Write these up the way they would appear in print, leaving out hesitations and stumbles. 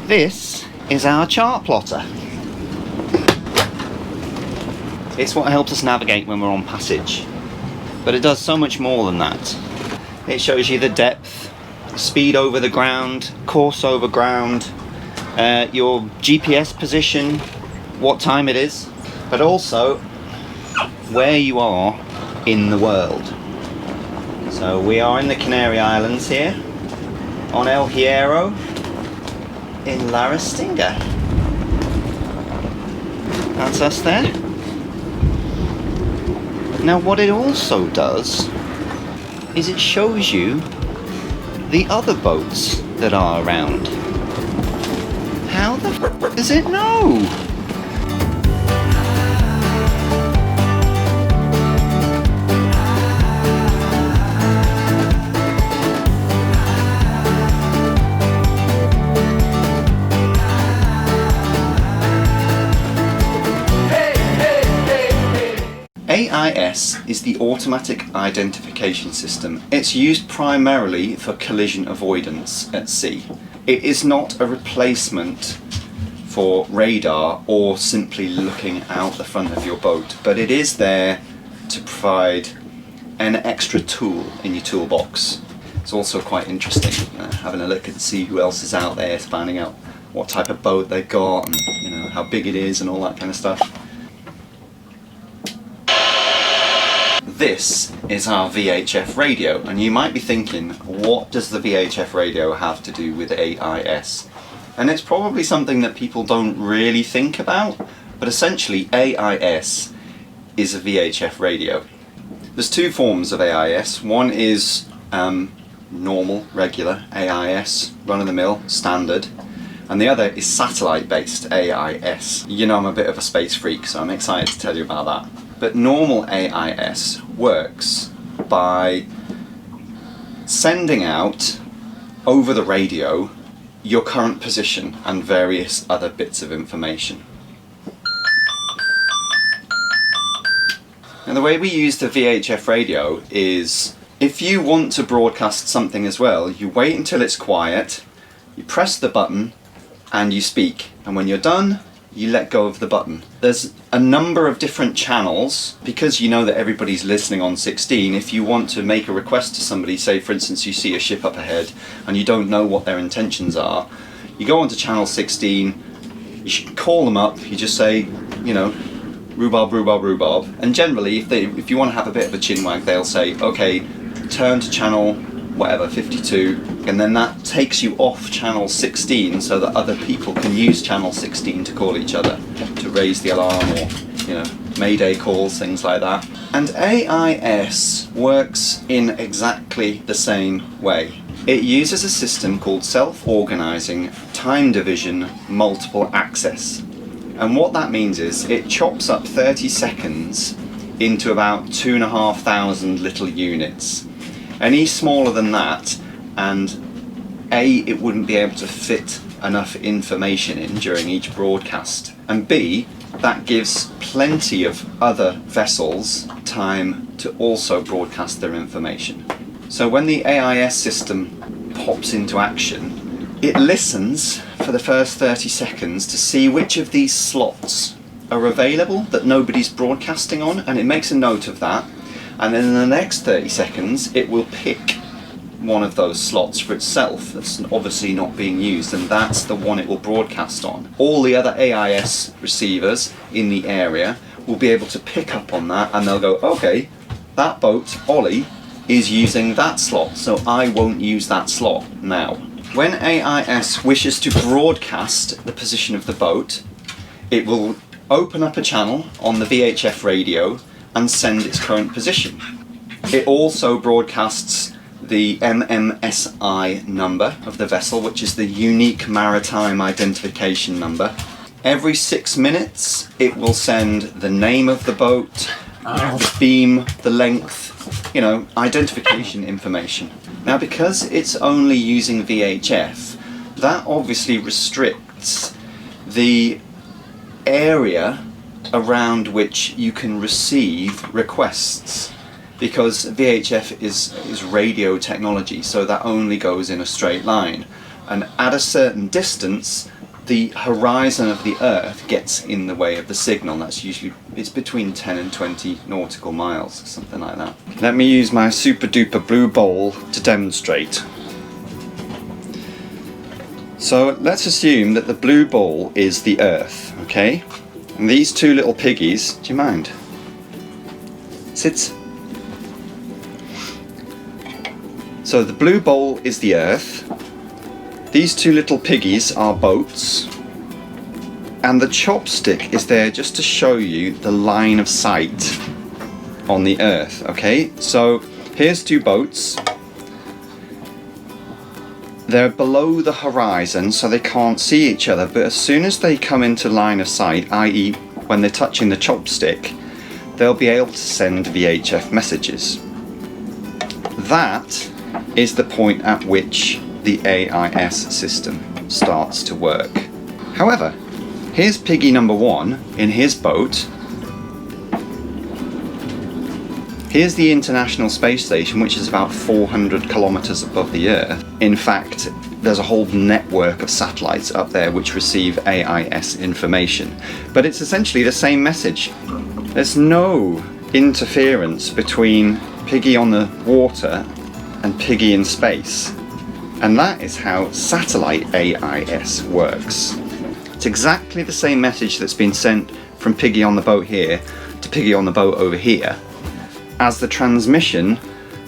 This is our chart plotter. It's what helps us navigate when we're on passage, but it does so much more than that. It shows you the depth, speed over the ground, course over ground, your GPS position, what time it is, but also where you are in the world. So we are in the Canary Islands here, on El Hierro, in La Restinga. That's us there. Now what it also does is it shows you the other boats that are around. How the f does it know? AIS is the automatic identification system. It's used primarily for collision avoidance at sea. It is not a replacement for radar or simply looking out the front of your boat, but it is there to provide an extra tool in your toolbox. It's also quite interesting, having a look and see who else is out there, finding out what type of boat they've got and how big it is and all that kind of stuff. This is our VHF radio, and you might be thinking, what does the VHF radio have to do with AIS? And it's probably something that people don't really think about, but essentially AIS is a VHF radio. There's two forms of AIS. One is normal, regular AIS, run-of-the-mill, standard, and the other is satellite-based AIS. You know I'm a bit of a space freak, so I'm excited to tell you about that. But normal AIS works by sending out over the radio your current position and various other bits of information. And the way we use the VHF radio is, if you want to broadcast something as well, you wait until it's quiet, you press the button and you speak, and when you're done you let go of the button. There's a number of different channels, because you know that everybody's listening on 16. If you want to make a request to somebody, say for instance you see a ship up ahead and you don't know what their intentions are, you go onto channel 16, you should call them up, you just say, rhubarb, rhubarb, rhubarb, and generally if you want to have a bit of a chinwag, they'll say, okay, turn to channel whatever, 52, and then that takes you off channel 16 so that other people can use channel 16 to call each other, to raise the alarm or, mayday calls, things like that. And AIS works in exactly the same way. It uses a system called Self-organising Time Division Multiple Access. And what that means is it chops up 30 seconds into about 2,500 little units. Any smaller than that, and A, it wouldn't be able to fit enough information in during each broadcast, and B, that gives plenty of other vessels time to also broadcast their information. So when the AIS system pops into action, it listens for the first 30 seconds to see which of these slots are available that nobody's broadcasting on, and it makes a note of that. And then in the next 30 seconds it will pick one of those slots for itself that's obviously not being used, and that's the one it will broadcast on. All the other AIS receivers in the area will be able to pick up on that, and they'll go, okay, that boat, Ollie, is using that slot, so I won't use that slot now. When AIS wishes to broadcast the position of the boat, it will open up a channel on the VHF radio and send its current position. It also broadcasts the MMSI number of the vessel, which is the unique maritime identification number. Every 6 minutes it will send the name of the boat, the beam, the length, identification information. Now because it's only using VHF, that obviously restricts the area around which you can receive requests, because VHF is radio technology, so that only goes in a straight line, and at a certain distance the horizon of the Earth gets in the way of the signal. That's usually, it's between 10 and 20 nautical miles, something like that. Let me use my super duper blue bowl to demonstrate. So let's assume that the blue ball is the Earth, okay? And these two little piggies, do you mind? Sit. So the blue bowl is the Earth. These two little piggies are boats. And the chopstick is there just to show you the line of sight on the Earth, okay? So here's two boats. They're below the horizon, so they can't see each other, but as soon as they come into line of sight, i.e. when they're touching the chopstick, they'll be able to send VHF messages. That is the point at which the AIS system starts to work. However, here's piggy number 1 in his boat. Here's the International Space Station, which is about 400 kilometers above the Earth. In fact, there's a whole network of satellites up there which receive AIS information. But it's essentially the same message. There's no interference between piggy on the water and piggy in space. And that is how Satellite AIS works. It's exactly the same message that's been sent from piggy on the boat here to piggy on the boat over here as the transmission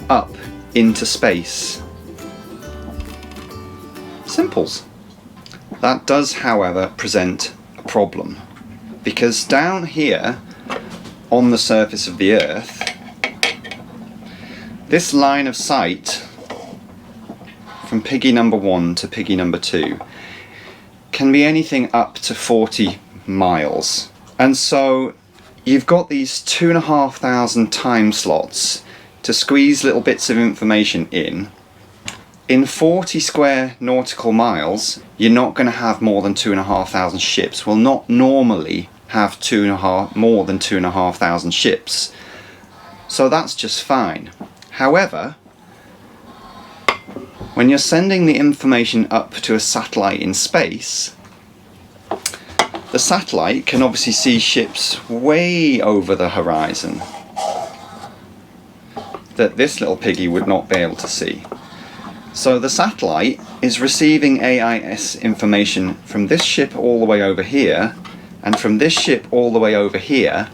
up into space. Simples. That does, however, present a problem, because down here on the surface of the Earth, this line of sight from piggy number 1 to piggy number 2 can be anything up to 40 miles. And so you've got these 2,500 time slots to squeeze little bits of information in. In 40 square nautical miles, you're not going to have more than 2,500 ships. Will not normally have more than 2,500 ships. So that's just fine. However, when you're sending the information up to a satellite in space, the satellite can obviously see ships way over the horizon that this little piggy would not be able to see. So the satellite is receiving AIS information from this ship all the way over here, and from this ship all the way over here,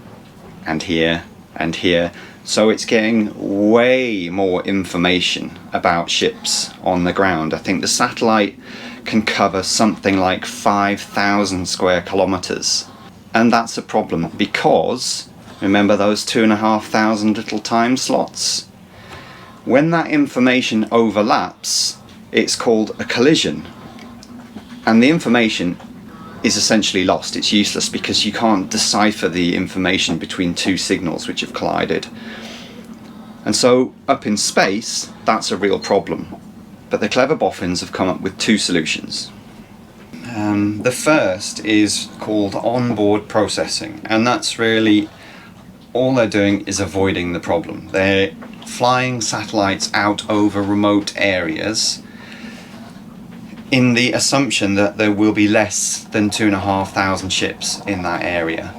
and here, and here. So it's getting way more information about ships on the ground. I think the satellite can cover something like 5,000 square kilometers. And that's a problem because, remember those 2,500 little time slots? When that information overlaps, it's called a collision. And the information is essentially lost. It's useless because you can't decipher the information between two signals which have collided. And so up in space, that's a real problem. But the clever boffins have come up with two solutions. The first is called onboard processing, and that's really all they're doing is avoiding the problem. They're flying satellites out over remote areas in the assumption that there will be less than 2,500 ships in that area.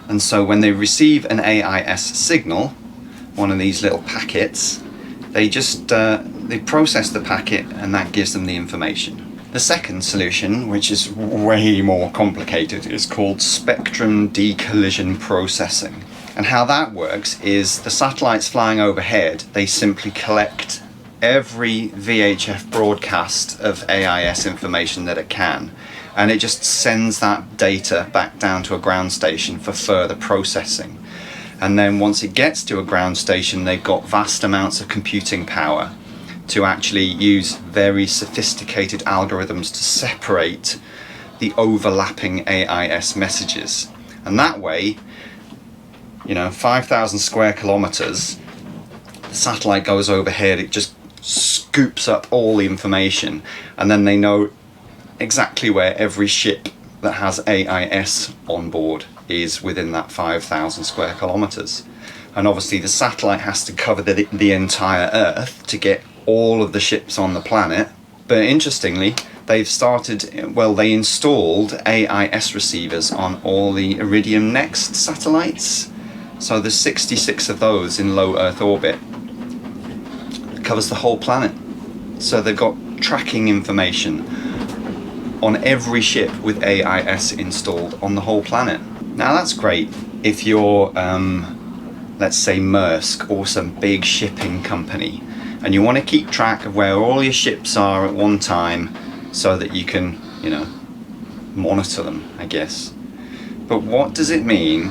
And so when they receive an AIS signal, one of these little packets, they just they process the packet and that gives them the information. The second solution, which is way more complicated, is called spectrum decollision processing. And how that works is the satellites flying overhead, they simply collect every VHF broadcast of AIS information that it can, and it just sends that data back down to a ground station for further processing. And then once it gets to a ground station, they've got vast amounts of computing power to actually use very sophisticated algorithms to separate the overlapping AIS messages. And that way, 5,000 square kilometers, the satellite goes overhead, it just scoops up all the information, and then they know exactly where every ship that has AIS on board is within that 5,000 square kilometers. And obviously the satellite has to cover the entire Earth to get all of the ships on the planet. But interestingly, they've started, well, they installed AIS receivers on all the Iridium Next satellites. So there's 66 of those in low Earth orbit. It covers the whole planet. So they've got tracking information on every ship with AIS installed on the whole planet. Now that's great if you're, let's say Maersk or some big shipping company, and you want to keep track of where all your ships are at one time so that you can, you know, monitor them, I guess. But what does it mean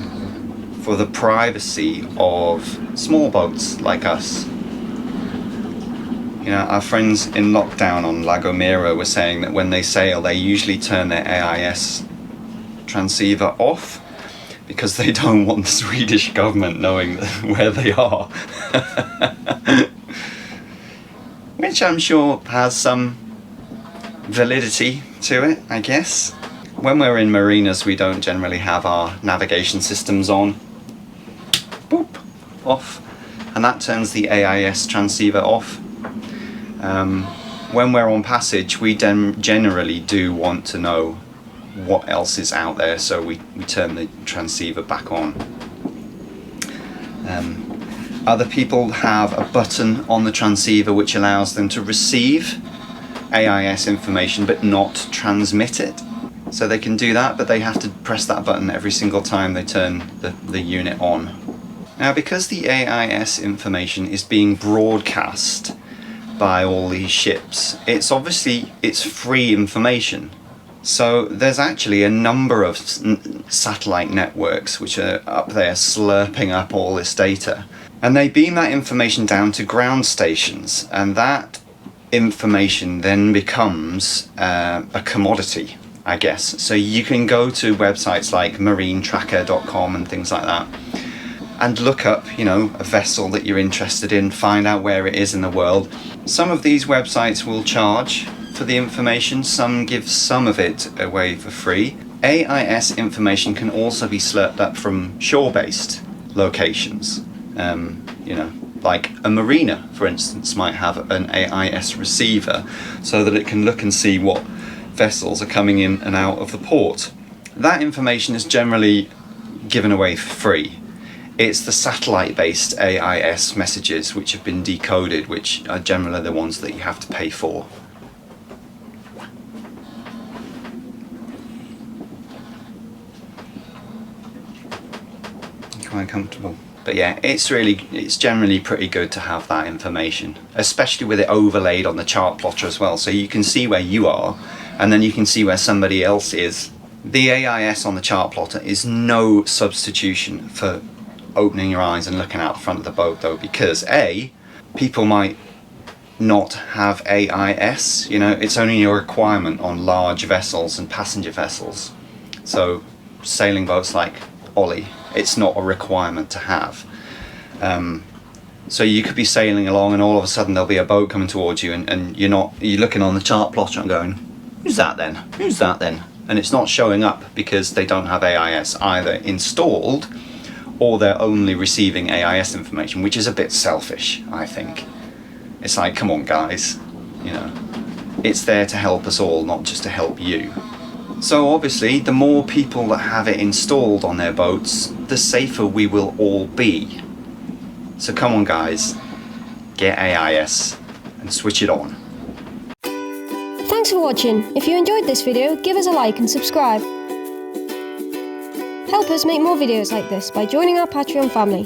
for the privacy of small boats like us? You know, our friends in lockdown on La Gomera were saying that when they sail, they usually turn their AIS transceiver off because they don't want the Swedish government knowing where they are. Which I'm sure has some validity to it, I guess. When we're in marinas, we don't generally have our navigation systems on. Boop, off. And that turns the AIS transceiver off. When we're on passage, we generally do want to know what else is out there, so we turn the transceiver back on. Other people have a button on the transceiver which allows them to receive AIS information but not transmit it. So they can do that, but they have to press that button every single time they turn the unit on. Now, because the AIS information is being broadcast by all these ships, it's free information. So there's actually a number of satellite networks which are up there slurping up all this data, and they beam that information down to ground stations, and that information then becomes a commodity, I guess. So you can go to websites like marinetracker.com and things like that and look up, you know, a vessel that you're interested in, find out where it is in the world. Some of these websites will charge for the information, some give some of it away for free. AIS information can also be slurped up from shore-based locations. You know, like a marina, for instance, might have an AIS receiver so that it can look and see what vessels are coming in and out of the port. That information is generally given away for free. It's the satellite-based AIS messages which have been decoded, which are generally the ones that you have to pay for. Quite comfortable. But yeah, it's generally pretty good to have that information, especially with it overlaid on the chart plotter as well, so you can see where you are and then you can see where somebody else is. The AIS on the chart plotter is no substitution for opening your eyes and looking out the front of the boat, though, because A, people might not have AIS, you know, it's only a requirement on large vessels and passenger vessels. So sailing boats like Ollie, it's not a requirement to have. So you could be sailing along and all of a sudden there'll be a boat coming towards you, and you're looking on the chart plotter and going, who's that then? Who's that then? And it's not showing up because they don't have AIS either installed, or they're only receiving AIS information, which is a bit selfish, I think. It's like, come on guys, you know, it's there to help us all, not just to help you. So obviously, the more people that have it installed on their boats, the safer we will all be. So come on guys, get AIS and switch it on. Thanks for watching. If you enjoyed this video, give us a like and subscribe. Help us make more videos like this by joining our Patreon family.